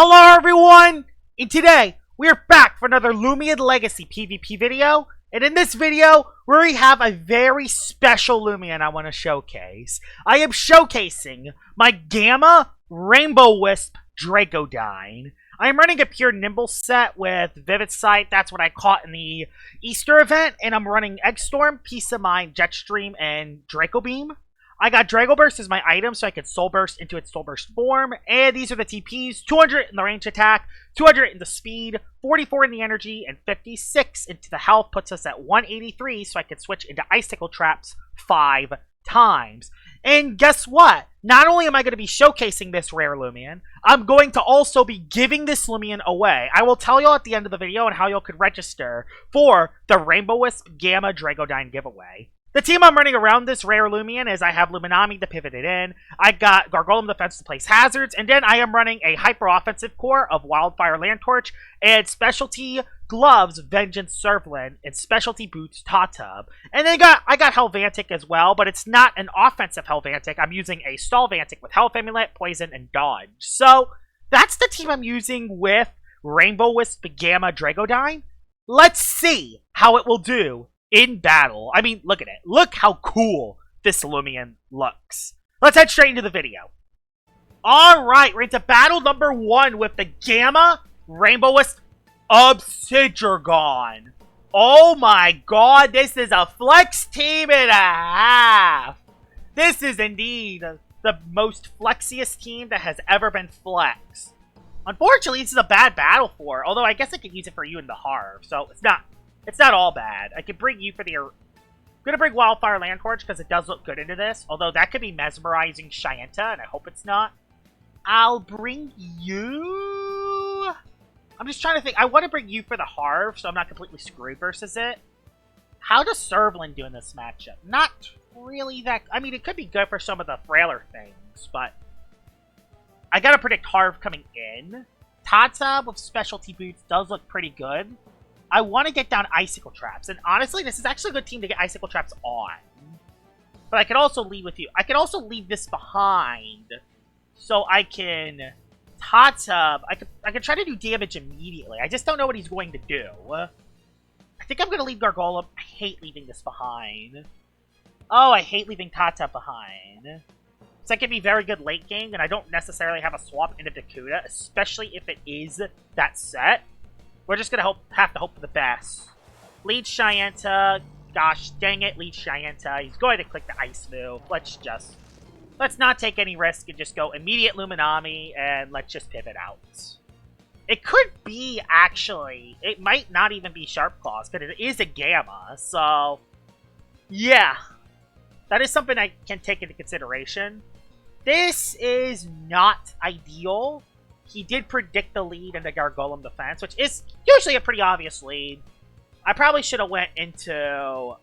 Hello everyone! And today, we are back for another Lumian Legacy PvP video. And in this video, we have a very special Lumian I want to showcase. I am showcasing my Gamma Rainbow Wisp Dreggodyne. I am running a pure Nimble set with Vivid Sight. That's what I caught in the Easter event. And I'm running Eggstorm, Peace of Mind, Jetstream, and Draco Beam. I got Drago Burst as my item, so I can Soul Burst into its Soul Burst form. And these are the TPs. 200 in the range attack, 200 in the speed, 44 in the energy, and 56 into the health. Puts us at 183, so I can switch into Icicle Traps 5 times. And guess what? Not only am I going to be showcasing this rare Lumian, I'm going to also be giving this Lumian away. I will tell y'all at the end of the video on how y'all could register for the Rainbow Wisp Gamma Dreggodyne giveaway. The team I'm running around this rare Lumian is I have Luminami to pivot it in, I got Gargolem Defense to place hazards, and then I am running a hyper-offensive core of Wildfire Landtorch and Specialty Gloves Vengeance Servlin and Specialty Boots Tatub. And then I got Helvantic as well, but it's not an offensive Helvantic. I'm using a Stall Vantic with Health Amulet, Poison, and Dodge. So that's the team I'm using with Rainbow Wisp Gamma Dreggodyne. Let's see how it will do in battle. I mean, look at it. Look how cool this Lumian looks. Let's head straight into the video. Alright, we're into battle number 1 with the Gamma Rainbow Wisp Obsidian. Oh my god, this is a flex team and a half. This is indeed the most flexiest team that has ever been flexed. Unfortunately, this is a bad battle for, although I guess I could use it for you in the Harv, so it's not all bad. I could bring you for the... I'm going to bring Wildfire Landtorch because it does look good into this. Although that could be Mesmerizing Shienta, and I hope it's not. I'll bring you... I'm just trying to think. I want to bring you for the Harv, so I'm not completely screwed versus it. How does Servlin do in this matchup? Not really that... I mean, it could be good for some of the frailer things, but... I got to predict Harv coming in. Tatub with Specialty Boots does look pretty good. I want to get down Icicle Traps, and honestly, this is actually a good team to get Icicle Traps on. But I could also leave with you. I could also leave this behind, so I can Tatub. I could try to do damage immediately. I just don't know what he's going to do. I think I'm going to leave Gargolem. I hate leaving this behind. Oh, I hate leaving Tatub behind. So that can be very good late game, and I don't necessarily have a swap into Dakuda, especially if it is that set. We're just gonna have to hope for the best. Lead Shienta. Gosh dang it, lead Shienta. He's going to click the ice move. Let's not take any risk and just go immediate Luminami and let's just pivot out. It could be, actually, it might not even be Sharp Claws, because it is a Gamma, so yeah. That is something I can take into consideration. This is not ideal. He did predict the lead in the Gargolem defense, which is usually a pretty obvious lead. I probably should have went into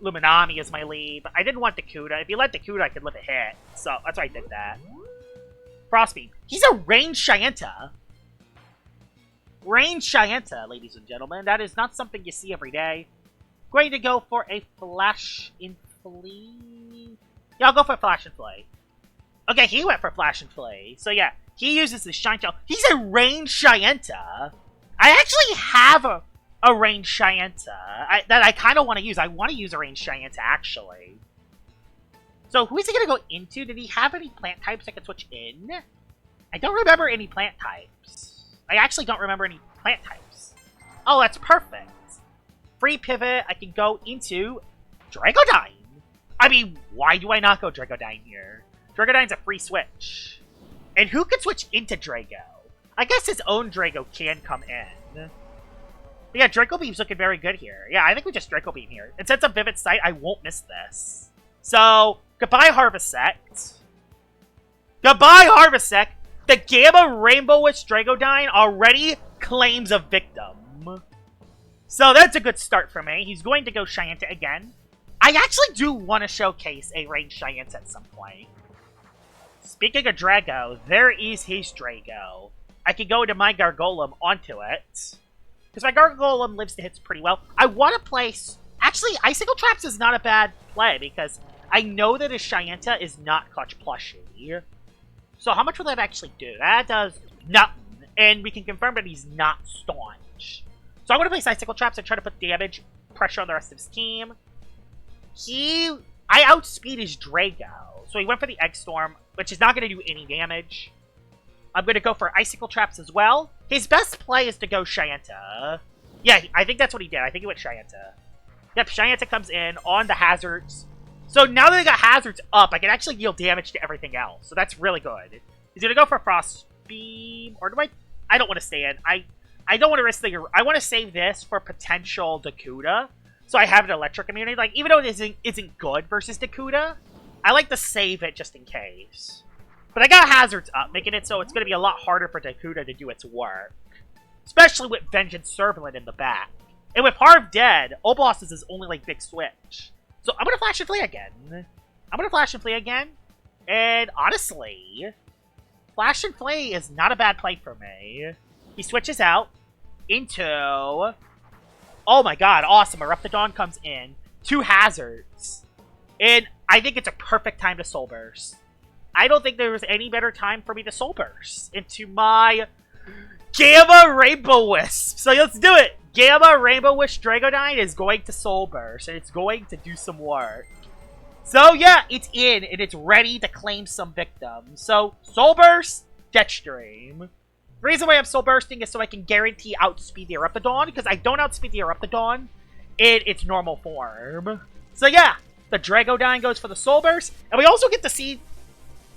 Luminami as my lead, but I didn't want Dakuda. If you let Dakuda, I could live a hit. So that's why I did that. Frostbeam. He's a ranged Shienta. Ranged Shienta, ladies and gentlemen. That is not something you see every day. Going to go for a Flash and Flee. Yeah, I'll go for Flash and Flee. Okay, he went for Flash and Flee. So yeah. He uses the Shine Tail. He's a ranged Shienta. I actually have a ranged Shienta that I kind of want to use. I want to use a ranged Shienta, actually. So who is he going to go into? Did he have any plant types I could switch in? I don't remember any plant types. I actually don't remember any plant types. Oh, that's perfect. Free pivot. I can go into Dreggodyne. I mean, why do I not go Dreggodyne here? Dreggodyne's a free switch. And who could switch into Drago? I guess his own Drago can come in. But yeah, Draco Beam's looking very good here. Yeah, I think we just Draco Beam here. And since I'm Vivid Sight, I won't miss this. So, goodbye Harvesect. Goodbye Harvesect. The Gamma Rainbow Wisp Dreggodyne already claims a victim. So that's a good start for me. He's going to go Shienta again. I actually do want to showcase a ranged Shienta at some point. Speaking of Drago, there is his Drago. I could go into my Gargolem onto it. Because my Gargolem lives to hits pretty well. I want to place... Actually, Icicle Traps is not a bad play, because I know that his Shienta is not Clutch Plushie. So how much will that actually do? That does nothing. And we can confirm that he's not staunch. So I'm going to place Icicle Traps and try to put damage, pressure on the rest of his team. I outspeed his Drago. So he went for the Egg Storm, which is not going to do any damage. I'm going to go for Icicle Traps as well. His best play is to go Shyenta. Yeah, I think that's what he did. I think he went Shyenta. Yep, Shyenta comes in on the hazards. So now that I got hazards up, I can actually deal damage to everything else. So that's really good. He's going to go for Frost Beam. Or do I don't want to stay in. I don't want to risk the... I want to save this for potential Dakuda. So I have an electric immunity. Like, even though it isn't good versus Dakuda, I like to save it just in case. But I got hazards up, making it so it's going to be a lot harder for Dakuda to do its work. Especially with Vengeance Servalant in the back. And with Harv dead, Oblos is his only, like, big switch. So I'm going to Flash and Flee again. And honestly, Flash and Flee is not a bad play for me. He switches out into... Oh my god, awesome. Eruptodon comes in. 2 hazards. And I think it's a perfect time to Soul Burst. I don't think there was any better time for me to Soul Burst into my Gamma Rainbow Wisp. So let's do it. Gamma Rainbow Wisp Dreggodyne is going to Soul Burst, and it's going to do some work. So yeah, it's in, and it's ready to claim some victims. So Soul Burst, Jetstream. The reason why I'm Soul Bursting is so I can guarantee outspeed the Eruptodon, because I don't outspeed the Eruptodon in its normal form. So yeah, the Dreggodyne goes for the Soul Burst, and we also get to see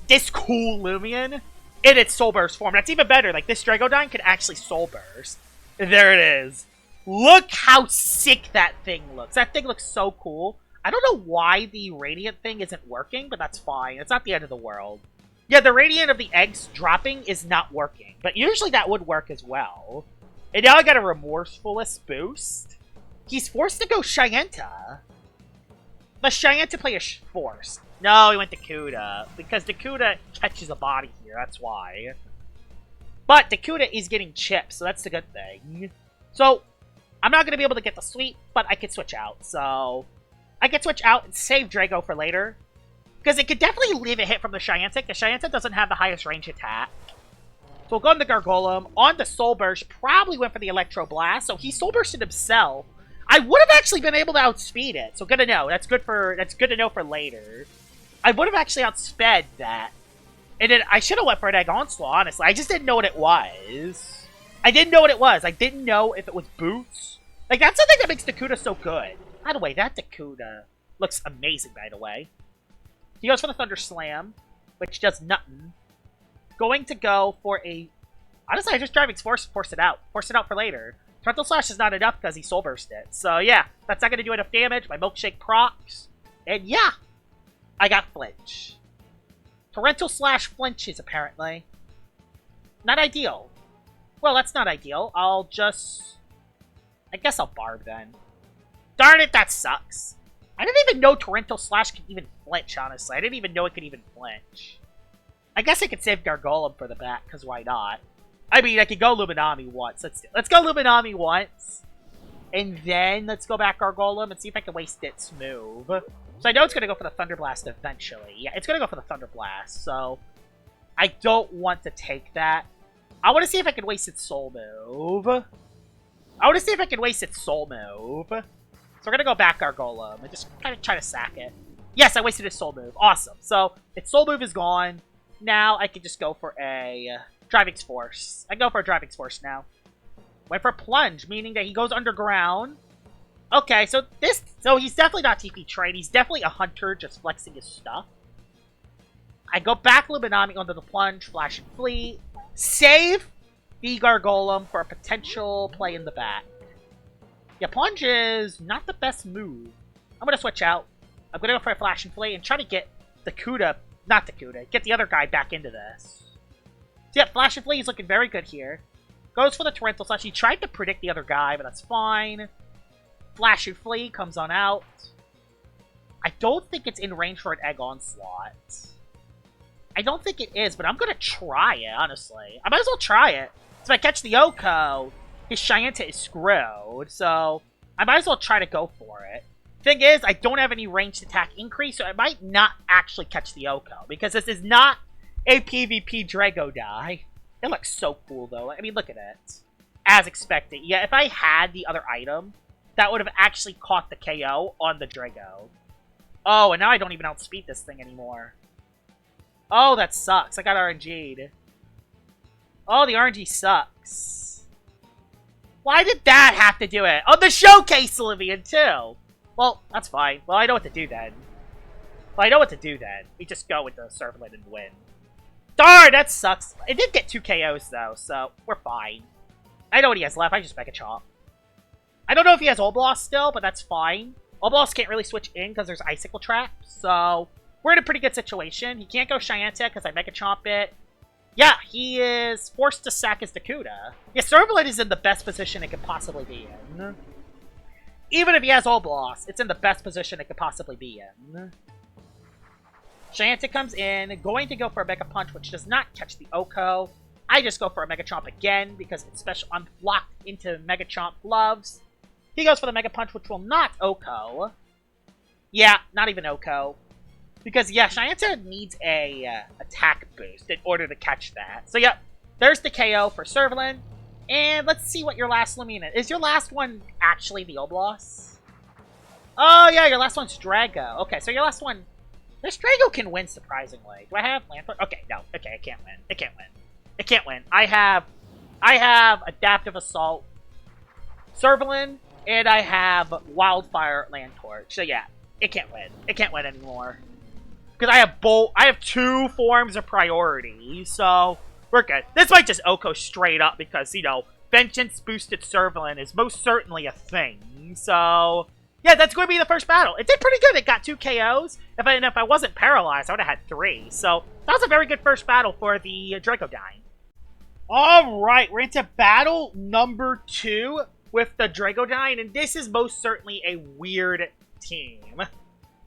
this cool Lumian in its Soul Burst form. That's even better. Like, this Dreggodyne could actually Soul Burst. And there it is. Look how sick that thing looks. That thing looks so cool. I don't know why the Radiant thing isn't working, but that's fine. It's not the end of the world. Yeah, the Radiant of the eggs dropping is not working, but usually that would work as well. And now I got a Remorsefulness boost. He's forced to go Shyenta. But Shyenta play a Force. No, he went Dakuda, because Dakuda catches a body here, that's why. But Dakuda is getting chips, so that's the good thing. So, I'm not going to be able to get the sweep, but I could switch out. So, I could switch out and save Drago for later. Because it could definitely leave a hit from the Shyenta. The Shyenta doesn't have the highest range attack. So we'll go on the Gargolem. On the Soul Burst, probably went for the Electro Blast. So he Soul Bursted himself. I would have actually been able to outspeed it. So good to know. That's good to know for later. I would have actually outsped that. And then I should have went for an Egg Onslaught, honestly. I just didn't know what it was. I didn't know if it was Boots. Like, that's something that makes Dakuda so good. By the way, that Dakuda looks amazing, by the way. He goes for the Thunder Slam, which does nothing. Going to go for a... Honestly, I just Driving Force it out. Force it out for later. Torrential Slash is not enough because he Soul Burst it. So, yeah, that's not going to do enough damage. My Milkshake procs. And, yeah, I got Flinch. Torrential Slash flinches, apparently. Not ideal. Well, that's not ideal. I guess I'll Barb, then. Darn it, that sucks. I didn't even know Torrential Slash could even flinch, honestly. I didn't even know it could even flinch. I guess I could save Gargolem for the back, because why not? I mean, I could go Luminami once. Let's go Luminami once. And then let's go back Gargolem and see if I can waste its move. So I know it's going to go for the Thunder Blast eventually. Yeah, it's going to go for the Thunder Blast, so I don't want to take that. I want to see if I can waste its Soul Move. So we're going to go back Gargolem and just kind of try to sack it. Yes, I wasted his Soul Move. Awesome. So its Soul Move is gone. Now I can just go for a Driving Force. I can go for a Driving Force now. Went for Plunge, meaning that he goes underground. Okay, so he's definitely not TP trained. He's definitely a hunter just flexing his stuff. I go back Luminami onto the Plunge, Flash and Flee. Save the Gargolem for a potential play in the back. Yeah, Plunge is not the best move. I'm going to switch out. I'm going to go for a Flash and Flee and try to get get the other guy back into this. So yeah, Flash and Flee is looking very good here. Goes for the Torrential Slash. He tried to predict the other guy, but that's fine. Flash and Flee comes on out. I don't think it's in range for an Egg Onslaught. I don't think it is, but I'm going to try it, honestly. I might as well try it. So if I catch the Oko, his Shyenta is screwed, so I might as well try to go for it. Thing is, I don't have any ranged attack increase, so I might not actually catch the Oko, because this is not a PvP Draggodine. It looks so cool, though. I mean, look at it. As expected. Yeah, if I had the other item, that would have actually caught the KO on the Drago. Oh, and now I don't even outspeed this thing anymore. Oh, that sucks. I got RNG'd. Oh, the RNG sucks. Why did that have to do it? Oh, the showcase Lumian, too. Well, that's fine. Well, I know what to do then. We just go with the Servlet and win. Darn, that sucks. It did get 2 KOs, though, so we're fine. I know what he has left. I just Mega Chomp. I don't know if he has Obloss still, but that's fine. Obloss can't really switch in because there's Icicle Trap, so we're in a pretty good situation. He can't go Shyanta because I Mega Chomp it. Yeah, he is forced to sack his Dakuda. Yeah, Servlet is in the best position it could possibly be in. Even if he has Obloss, it's in the best position it could possibly be in. Shyanta comes in, going to go for a Mega Punch, which does not catch the Oko. I just go for a Mega Chomp again, because it's special. I'm locked into Mega Chomp gloves. He goes for the Mega Punch, which will not Oko. Yeah, not even Oko. Because, yeah, Shyanta needs a attack boost in order to catch that. So, yep, there's the KO for Servlet. And let's see what your last Lumian is. Is your last one actually the Obloss? Oh, yeah, your last one's Drago. Okay, so your last one... This Drago can win, surprisingly. Do I have Lantern? Okay, no. Okay, it can't win. It can't win. It can't win. I have Adaptive Assault, Servlet, and I have Wildfire Landtorch. So yeah, it can't win. It can't win anymore. Because I have 2 forms of priority, so we're good. This might just Oko straight up because, you know, Vengeance boosted Servlet is most certainly a thing. So yeah, that's going to be the first battle. It did pretty good. It got 2 KOs. If I wasn't paralyzed, I would have had 3. So that was a very good first battle for the Dreggodyne. Alright, we're into battle number 2 with the Dreggodyne, and this is most certainly a weird team.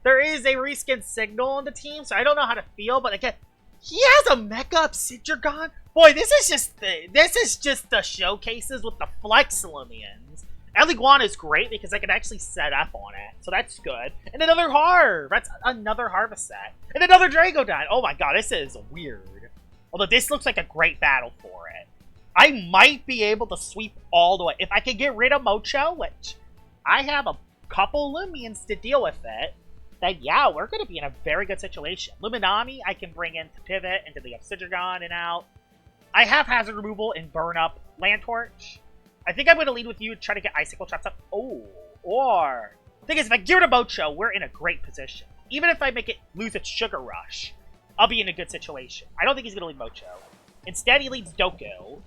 There is a reskin signal on the team, so I don't know how to feel, but again, he has a Mecha Obsidian. Boy, this is just the showcases with the Flex Lumians. Eliguana is great because I can actually set up on it, so that's good. And another Harv! That's another Harvest set. And another Dreggodyne! Oh my god, this is weird. Although this looks like a great battle for it. I might be able to sweep all the way. If I can get rid of Mocho, which I have a couple Lumians to deal with it, then yeah, we're going to be in a very good situation. Luminami, I can bring in to pivot into the Obsidian and out. I have Hazard Removal and Burn Up Landtorch. I think I'm going to lead with you and try to get Icicle Traps up. Oh, or... The thing is, if I get rid of Mocho, we're in a great position. Even if I make it lose its Sugar Rush, I'll be in a good situation. I don't think he's going to lead Mocho. Instead, he leads Doku.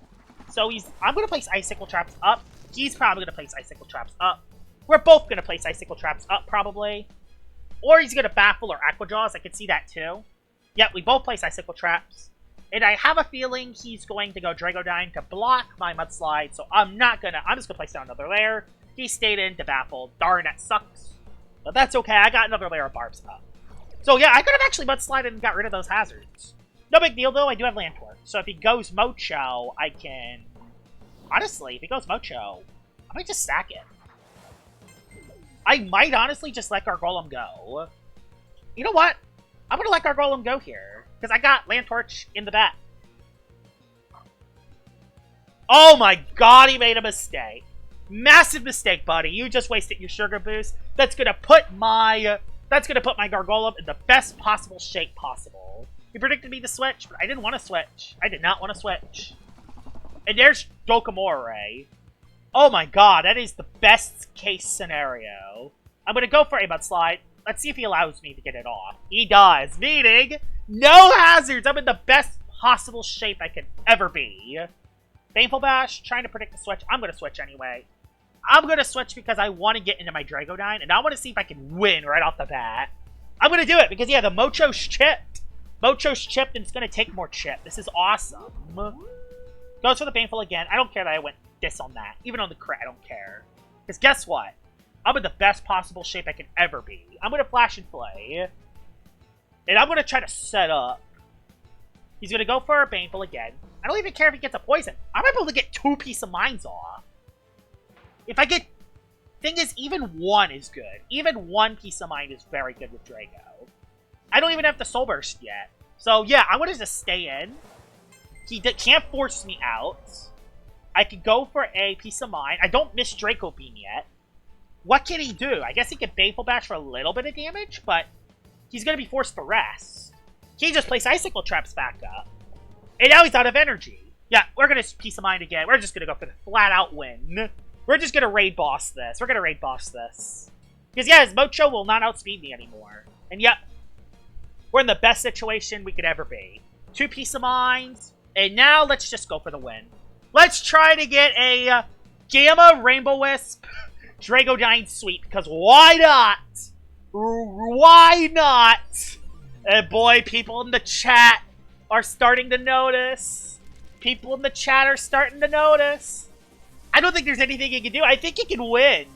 So I'm going to place Icicle Traps up. He's probably going to place Icicle Traps up. We're both going to place Icicle Traps up, probably. Or he's going to Baffle or Aqua Jaws. I could see that, too. Yep, we both place Icicle Traps. And I have a feeling he's going to go Dreggodyne to block my Mudslide, so I'm just going to place down another layer. He stayed in to Baffle. Darn, that sucks. But that's okay, I got another layer of Barbs up. So yeah, I could have actually Mudslided and got rid of those hazards. No big deal, though, I do have Landtorch. So if he goes Mocho, I can... Honestly, if he goes Mocho, I might just sack it. I might honestly just let Gargolem go. You know what? I'm going to let Gargolem go here. Because I got Landtorch in the back. Oh my god, he made a mistake. Massive mistake, buddy. You just wasted your Sugar Boost. That's going to put my Gargolem in the best possible shape possible. He predicted me to switch, but I didn't want to switch. I did not want to switch. And there's Dokamore. Oh my god, that is the best case scenario. I'm going to go for a Mudslide. Let's see if he allows me to get it off. He does, meaning no hazards. I'm in the best possible shape I could ever be. Baneful Bash, trying to predict the switch. I'm going to switch anyway. I'm going to switch because I want to get into my Dreggodyne, and I want to see if I can win right off the bat. I'm going to do it because, yeah, the Mocho's chipped. Mocho's chipped, and it's going to take more chip. This is awesome. Goes for the Baneful again. I don't care that I went this on that. Even on the crit, I don't care. Because guess what? I'm in the best possible shape I can ever be. I'm going to Flash and Flay. And I'm going to try to set up. He's going to go for a Baneful again. I don't even care if he gets a Poison. I might be able to get 2 Peace of Minds off. If I get... Thing is, even 1 is good. Even 1 Peace of Mind is very good with Drago. I don't even have the Soul Burst yet. So, yeah, I'm going to just stay in. He can't force me out. I could go for a Piece of Mind. I don't miss Draco Beam yet. What can he do? I guess he can Baneful Bash for a little bit of damage, but he's going to be forced to rest. He just placed Icicle Traps back up. And now he's out of energy. Yeah, we're going to Piece of Mind again. We're just going to go for the flat-out win. We're just going to raid boss this. We're going to raid boss this. Because, yeah, his Mocho will not outspeed me anymore. And, yep, we're in the best situation we could ever be. 2 Piece of Minds. And now let's just go for the win. Let's try to get a Gamma Rainbow Wisp Dreggodyne sweep. Because why not? Why not? And boy, people in the chat are starting to notice. People in the chat are starting to notice. I don't think there's anything he can do. I think he can win.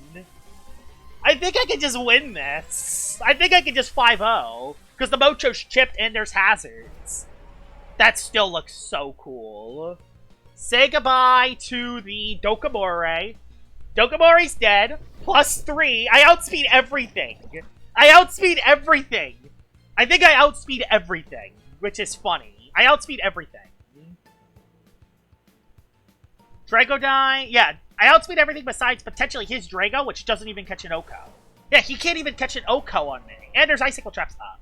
I think I can just win this. I think I can just 5-0. Because the Mocho's chipped and there's hazards. That still looks so cool. Say goodbye to the Dokamore. Dokamore's dead. +3. I outspeed everything. I outspeed everything. I think I outspeed everything, which is funny. I outspeed everything. Dreggodyne, yeah, I outspeed everything besides potentially his Drago, which doesn't even catch an Oko. Yeah, he can't even catch an Oko on me. And there's Icicle Traps up.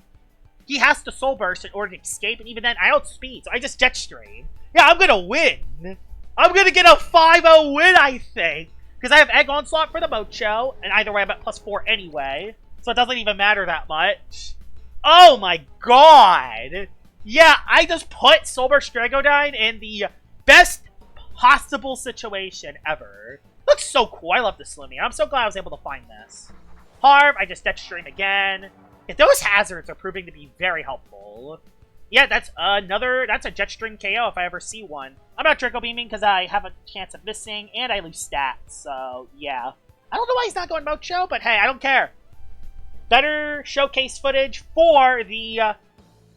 He has to Soul Burst in order to escape, and even then, I outspeed, so I just Jetstream. Yeah, I'm gonna win. I'm gonna get a 5-0 win, I think. Because I have Egg Onslaught for the Mocho, and either way I'm at +4 anyway, so it doesn't even matter that much. Oh my god! Yeah, I just put Soul Burst Dreggodyne in the best possible situation ever. Looks so cool. I love this Lumian. I'm so glad I was able to find this. Harm, I just Jetstream again. Yeah, those hazards are proving to be very helpful. Yeah, that's a Jetstream KO if I ever see one. I'm not Draco Beaming because I have a chance of missing, and I lose stats, so yeah. I don't know why he's not going Mocho, but hey, I don't care. Better showcase footage for the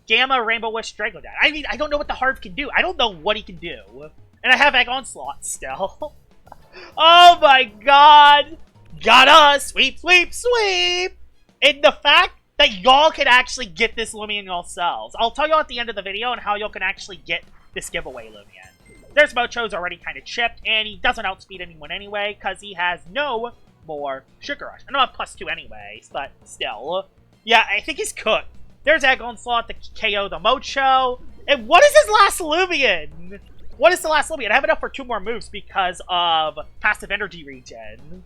Gamma Rainbow Wisp Dreggodyne. I mean, I don't know what the Harv can do. I don't know what he can do. And I have Egg Onslaught still. Oh my god! Gotta sweep, sweep, sweep! And the fact that y'all can actually get this Lumian yourselves. I'll tell you at the end of the video on how y'all can actually get this giveaway Lumian. There's Mocho's already kind of chipped, and he doesn't outspeed anyone anyway, because he has no more Sugar Rush. I know I'm +2 anyways, but still. Yeah, I think he's cooked. There's Egg Onslaught to KO the Mocho. And what is his last Lumian? What is the last Lumian? I have enough for 2 more moves because of passive energy regen.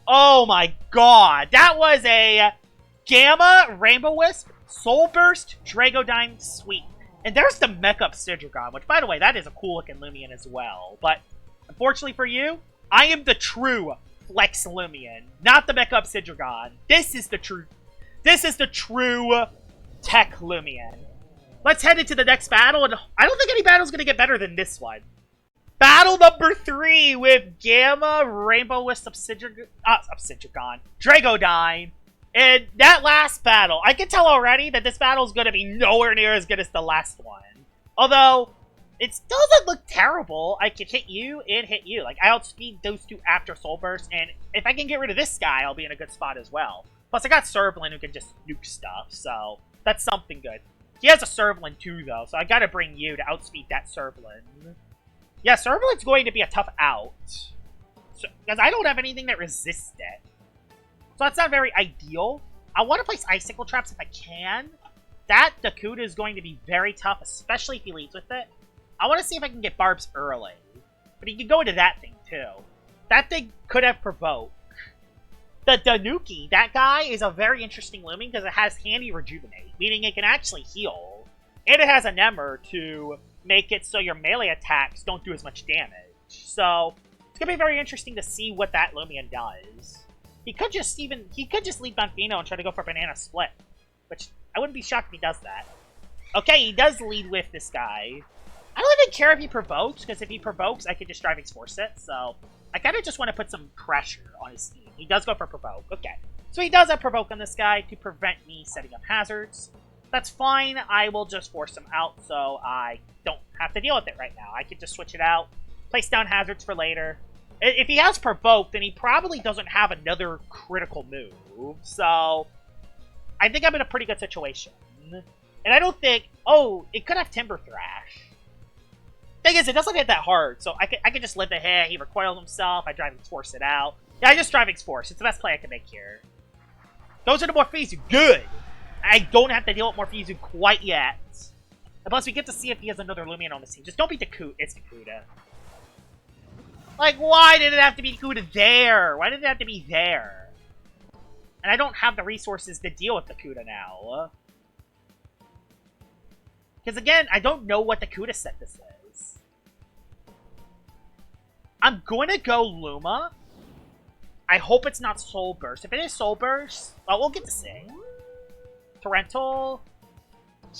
Oh my god. That was a Gamma Rainbow Wisp Soul Burst Dreggodyne sweep. And there's the Mech Up Sidrigon, which, by the way, that is a cool-looking Lumian as well. But, unfortunately for you, I am the true Flex Lumian, not the Mech Up Sidrigon. This is the true Tech Lumian. Let's head into the next battle, and I don't think any battle's going to get better than this one. Battle number 3 with Gamma Rainbow Wisp Dreggodyne. And that last battle, I can tell already that this battle is going to be nowhere near as good as the last one. Although, it still doesn't look terrible. I can hit you and hit you. Like, I outspeed those 2 after Soul Burst, and if I can get rid of this guy, I'll be in a good spot as well. Plus, I got Servalin who can just nuke stuff, so that's something good. He has a Servalin too, though, so I gotta bring you to outspeed that Servalin. Yeah, Servalin's going to be a tough out. Because I don't have anything that resists it. So that's not very ideal. I want to place Icicle Traps if I can. That Dakuda is going to be very tough, especially if he leads with it. I want to see if I can get Barbs early. But he can go into that thing, too. That thing could have Provoke. The Danuki, that guy, is a very interesting Lumian because it has handy Rejuvenate, meaning it can actually heal. And it has a Nemmer to make it so your melee attacks don't do as much damage. So, it's going to be very interesting to see what that Lumian does. He could just lead Bonfino and try to go for Banana Split. Which, I wouldn't be shocked if he does that. Okay, he does lead with this guy. I don't even care if he provokes, because if he provokes, I can just Driving Force it. So, I kind of just want to put some pressure on his team. He does go for Provoke. Okay. So he does have Provoke on this guy to prevent me setting up hazards. That's fine. I will just force him out so I don't have to deal with it right now. I can just switch it out, place down hazards for later. If he has Provoke, then he probably doesn't have another critical move. So, I think I'm in a pretty good situation. And I don't think... Oh, it could have Timber Thrash. Thing is, it doesn't hit that hard, so I can just live the hit. He recoils himself. I Driving's Force it out. Yeah, I just Driving's Force. It's the best play I can make here. Goes into Morpheus. Good. I don't have to deal with Morpheus quite yet. And plus, we get to see if he has another Lumian on the team. Just don't be Dakuda. It's Dakuda. Like, why did it have to be Dakuda there? Why did it have to be there? And I don't have the resources to deal with Dakuda now. Because again, I don't know what Dakuda set this is. I'm going to go Luma. I hope it's not Soul Burst. If it is Soul Burst, well, we'll get to see. Torrential.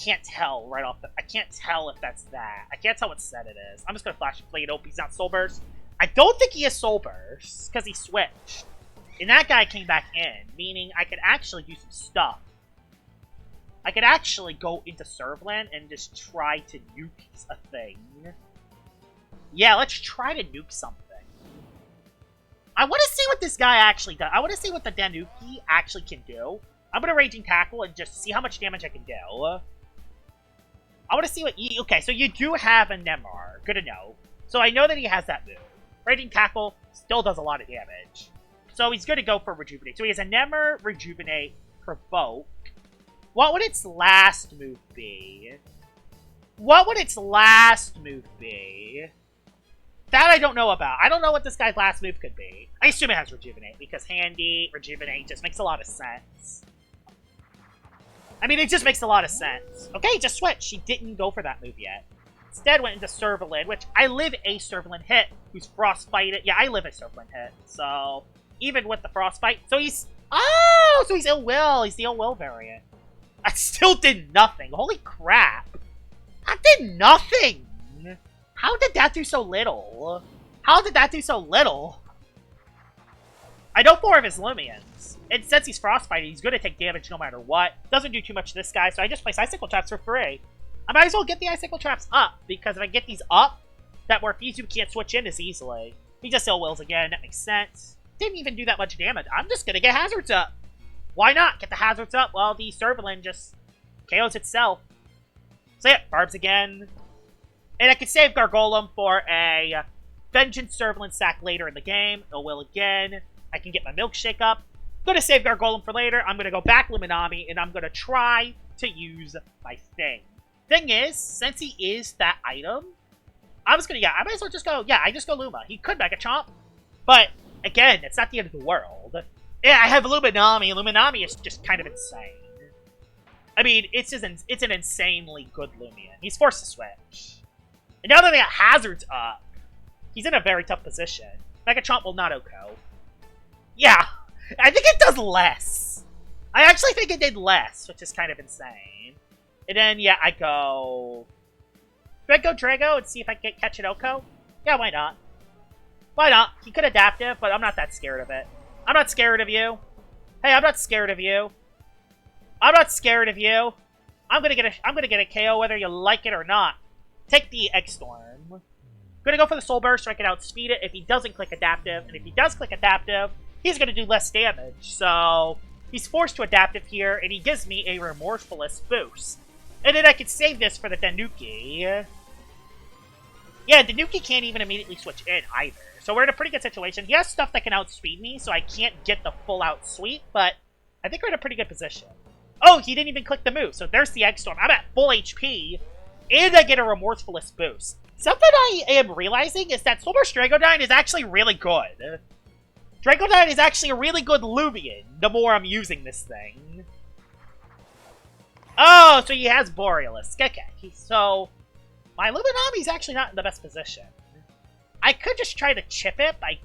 Can't tell right off the... I can't tell if that's that. I can't tell what set it is. I'm just going to Flash and Play it. Hope he's not Soul Burst. I don't think he is Soul Burst, because he switched. And that guy came back in, meaning I could actually do some stuff. I could actually go into Servland and just try to nuke a thing. Yeah, let's try to nuke something. I want to see what this guy actually does. I want to see what the Danuki actually can do. I'm going to Raging Tackle and just see how much damage I can do. I want to see what... Okay, so you do have a Nemar. Good to know. So I know that he has that move. Raging Tackle still does a lot of damage. So he's going to go for Rejuvenate. So he has a Nemar, Rejuvenate, Provoke. What would its last move be? What would its last move be? That I don't know about. I don't know what this guy's last move could be. I assume it has Rejuvenate, because Handy, Rejuvenate just makes a lot of sense. I mean, it just makes a lot of sense. Okay, just switch. She didn't go for that move yet. Instead went into Servalin, which I live a Servalin hit, who's Frostbite. Yeah, I live a Servalin hit, so even with the Frostbite. So he's... Oh! So he's Ill Will. He's the Ill Will variant. I still did nothing. Holy crap. I did nothing! How did that do so little? How did that do so little? I know 4 of his Lumians. And since he's Frostbite, he's going to take damage no matter what. Doesn't do too much to this guy, so I just place Icicle Traps for free. I might as well get the Icicle Traps up, because if I get these up, that Morpheus can't switch in as easily. He just Ill Wills again, that makes sense. Didn't even do that much damage. I'm just going to get Hazards up. Why not? Get the Hazards up while the Servalin just KOs itself. So yeah, Barbs again. And I can save Gargolem for a Vengeance Servalin sack later in the game. Ill Will again. I can get my Milkshake up. I'm going to save Gargolem for later. I'm going to go back Luminami, and I'm going to try to use my thing. Thing is, since he is that item, I was going to, yeah, I might as well just go, yeah, I just go Luma. He could Mega Chomp, but again, it's not the end of the world. Yeah, I have Luminami. Luminami is just kind of insane. I mean, it's an insanely good Lumian. He's forced to switch. And now that they got Hazards up, he's in a very tough position. Mega Chomp will not OHKO. Yeah, I think it does less. I actually think it did less, which is kind of insane. And then, yeah, I go... Do I go Drago and see if I can catch an OHKO? Yeah, why not? Why not? He could Adaptive, but I'm not that scared of it. I'm not scared of you. Hey, I'm not scared of you. I'm not scared of you. I'm gonna get a KO whether you like it or not. Take the Egg Storm. Gonna go for the Soul Burst so I can outspeed it if he doesn't click Adaptive. And if he does click Adaptive, he's gonna do less damage. So he's forced to Adaptive here, and he gives me a Remorsefulness boost. And then I can save this for the Danuki. Yeah, Danuki can't even immediately switch in either. So we're in a pretty good situation. He has stuff that can outspeed me, so I can't get the full out sweep, but I think we're in a pretty good position. Oh, he didn't even click the move, so there's the Egg Storm. I'm at full HP, and I get a Remorsefulness boost. Something I am realizing is that Soul Burst Dreggodyne is actually really good. Dreggodyne is actually a really good Lumian, the more I'm using this thing. Oh, so he has Borealis. Okay, so my Luminami's actually not in the best position. I could just try to chip it, but I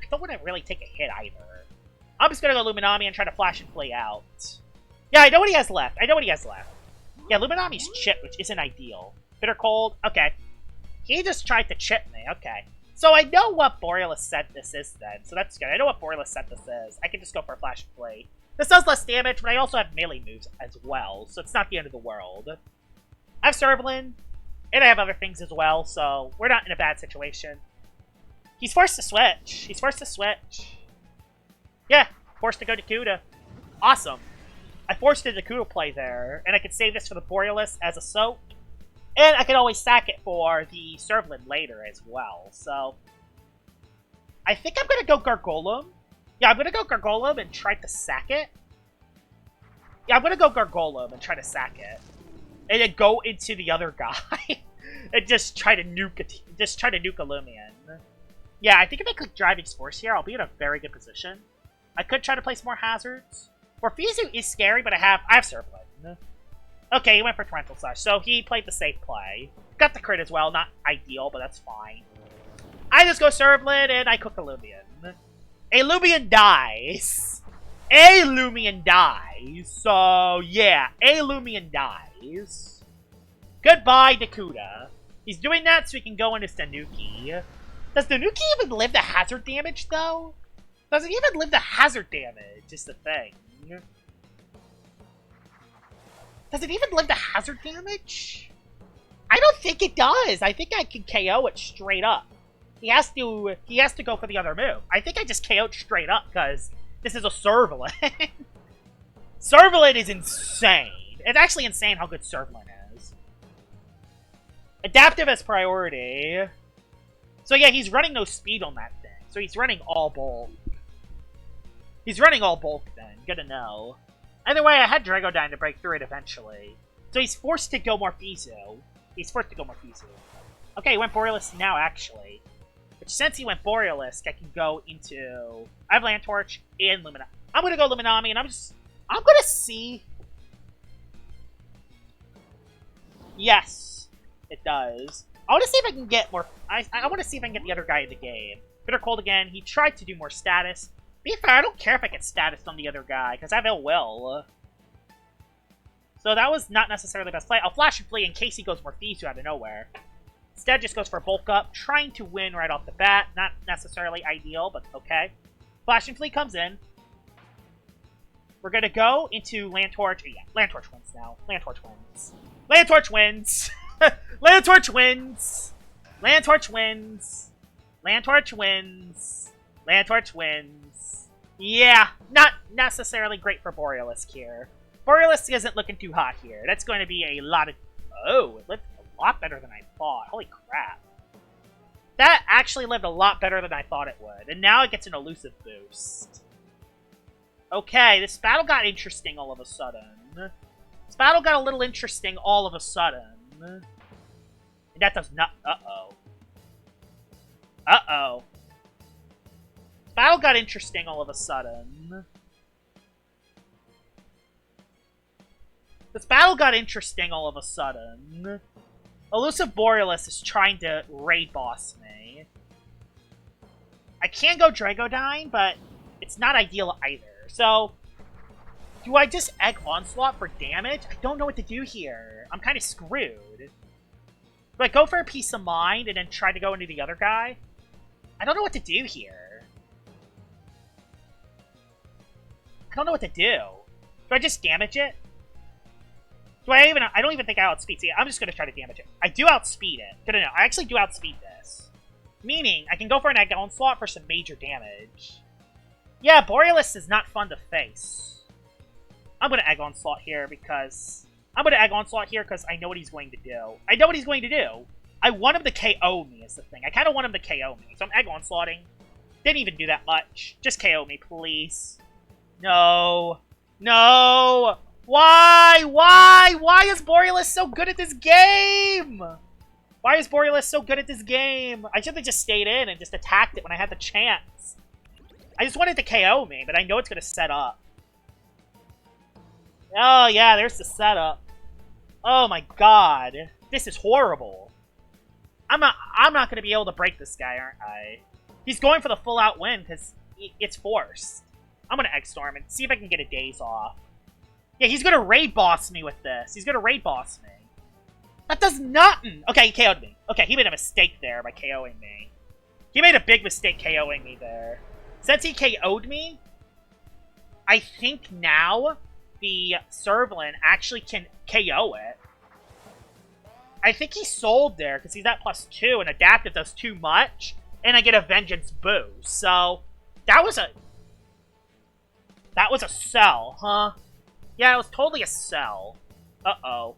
don't want to really take a hit either. I'm just going to go Luminami and try to flash and play out. Yeah, I know what he has left. Yeah, Luminami's chip, which isn't ideal. Bitter Cold, okay. He just tried to chip me, okay. So I know what Borealis set this is then, so that's good. I know what Borealis set this is. I can just go for a flash and play. This does less damage, but I also have melee moves as well, so it's not the end of the world. I have Servalin, and I have other things as well, so we're not in a bad situation. He's forced to switch. Yeah, forced to go to Kuda. Awesome. I forced a Dakuda play there, and I could save this for the Borealis as a soak. And I can always sack it for the Servlin later as well, so... I think I'm gonna go Gargolem. Yeah, I'm gonna go Gargolem and try to sack it. Yeah, I'm gonna go Gargolem and try to sack it. And then go into the other guy. And just try to nuke a Lumian. Yeah, I think if I click Driving Force here, I'll be in a very good position. I could try to place more hazards. Morpheus is scary, but I have Servlin. Okay, he went for Torrential Slash, so he played the safe play. Got the crit as well, not ideal, but that's fine. I just go Servlin, and I cook a Lumian. A Lumian dies. A Lumian dies. So, yeah, a Lumian dies. Goodbye, Dakuda. He's doing that so he can go into Tanuki. Does Tanuki even live the hazard damage, though? Does it even live the hazard damage, is the thing. Does it even live the hazard damage? I don't think it does. I think I can KO it straight up. He has to go for the other move. I think I just KO'd straight up because this is a Servlin. Servlin is insane. It's actually insane how good Servlin is. Adaptive as priority. So yeah, he's running no speed on that thing. So he's running all bulk. He's running all bulk then. Good to know. Either way, I had Dreggodyne to break through it eventually. So he's forced to go Morpheus. He's forced to go Morpheus. Okay, he went Borealis now, actually. Which, since he went Borealis, I can go into... I have Lantorch and Luminami. I'm going to go Luminami, and I'm going to see... Yes, it does. I want to see if I can get more... I want to see if I can get the other guy in the game. Bitter Cold again. He tried to do more status. Be fair, I don't care if I get status on the other guy, because I have Ill Will. So that was not necessarily the best play. I'll Flash and Flee in case he goes Morpheus out of nowhere. Instead, just goes for a bulk up, trying to win right off the bat. Not necessarily ideal, but okay. Flash and Flee comes in. We're going to go into Lantorch. Yeah, Lantorch wins now. Lantorch wins. Lantorch wins! Lantorch wins! Lantorch wins! Lantorch wins! Lantorch wins! Yeah, not necessarily great for Borealis here. Borealis isn't looking too hot here. That's going to be a lot of... Oh, it lived a lot better than I thought. Holy crap. That actually lived a lot better than I thought it would. And now it gets an elusive boost. Okay, this battle got interesting all of a sudden. This battle got a little interesting all of a sudden. And that does not... Uh-oh. Uh-oh. This battle got interesting all of a sudden. This battle got interesting all of a sudden. Elusive Borealis is trying to raid boss me. I can go Dreggodyne, but it's not ideal either. So, do I just Egg Onslaught for damage? I don't know what to do here. I'm kind of screwed. Do I go for a Peace of Mind and then try to go into the other guy? I don't know what to do here. I don't know what to do. Do I just damage it? I don't even think I outspeed. See, I'm just going to try to damage it. I do outspeed it. Good to know. I actually do outspeed this. Meaning, I can go for an Egg Onslaught for some major damage. Yeah, Borealis is not fun to face. I'm going to Egg Onslaught here because... I know what he's going to do. I know what he's going to do. I want him to KO me is the thing. I kind of want him to KO me. So I'm Egg Onslaughting. Didn't even do that much. Just KO me, please. No. No! Why? Why? Why is Borealis so good at this game? Why is Borealis so good at this game? I should have just stayed in and just attacked it when I had the chance. I just wanted to KO me, but I know it's going to set up. Oh, yeah, there's the setup. Oh, my God. This is horrible. I'm not going to be able to break this guy, aren't I? He's going for the full-out win because it's forced. I'm going to Eggstorm and see if I can get a daze off. Yeah, he's going to raid boss me with this. He's going to raid boss me. That does nothing. Okay, he KO'd me. Okay, he made a mistake there by KOing me. He made a big mistake KOing me there. Since he KO'd me, I think now the Servlin actually can KO it. I think he sold there because he's at +2 and Adaptive does too much. And I get a Vengeance boost. So, that was a sell, huh? Yeah, it was totally a sell. Uh-oh.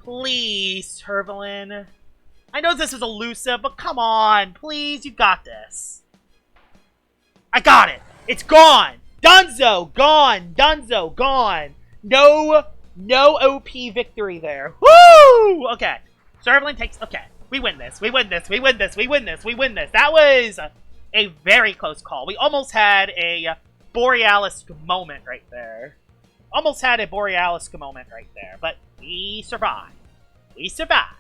Please, Turvalin. I know this is elusive, but come on. Please, you got this. I got it. It's gone. Dunzo, gone. Dunzo, gone. No OP victory there. Woo! Okay. Turvalin takes... Okay. We win this. We win this. We win this. We win this. We win this. That was a very close call. We almost had a Borealis moment right there. Almost had a Borealis moment right there. But we survived. We survived.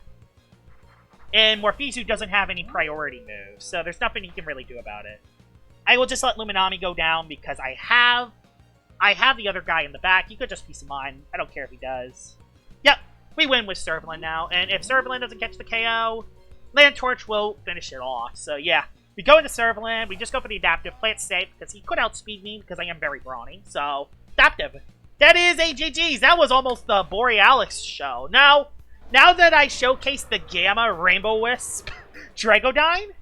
And Morpheus doesn't have any priority moves, so there's nothing he can really do about it. I will just let Luminami go down because I have the other guy in the back. He could just piece of mine. I don't care if he does. Yep, we win with Servalin now. And if Servalin doesn't catch the KO, Land Torch will finish it off. So yeah, we go into Servalin. We just go for the adaptive. Play it safe because he could outspeed me because I am very brawny. So, adaptive. That is a GG's. That was almost the Borealis show. Now that I showcased the Gamma Rainbow Wisp Dreggodyne,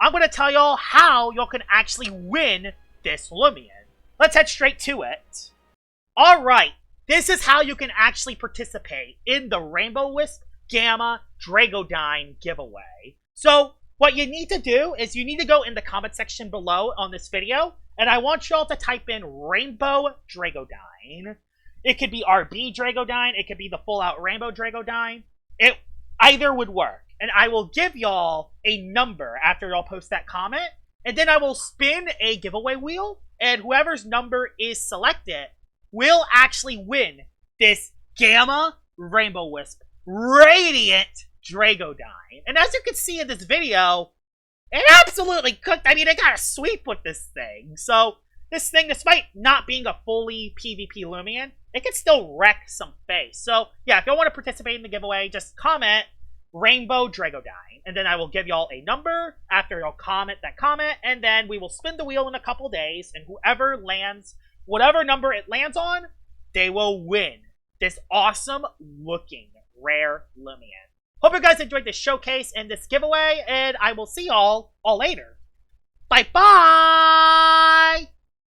I'm going to tell y'all how y'all can actually win this Lumian. Let's head straight to it. Alright, this is how you can actually participate in the Rainbow Wisp Gamma Dreggodyne giveaway. So, what you need to do is you need to go in the comment section below on this video, and I want y'all to type in Rainbow Dreggodyne. It could be RB Dreggodyne, it could be the full-out Rainbow Dreggodyne. Either would work. And I will give y'all a number after y'all post that comment. And then I will spin a giveaway wheel. And whoever's number is selected will actually win this Gamma Rainbow Wisp Radiant Dreggodyne. And as you can see in this video, it absolutely cooked. I mean, I got a sweep with this thing. So, this thing, despite not being a fully PvP Lumian, it can still wreck some face. So, yeah, if y'all want to participate in the giveaway, just comment Rainbow Dreggodyne, and then I will give y'all a number after y'all comment that comment, and then we will spin the wheel in a couple days, and whoever lands, whatever number it lands on, they will win this awesome looking rare Lumian. Hope you guys enjoyed this showcase and this giveaway, and I will see y'all all later. Bye-bye!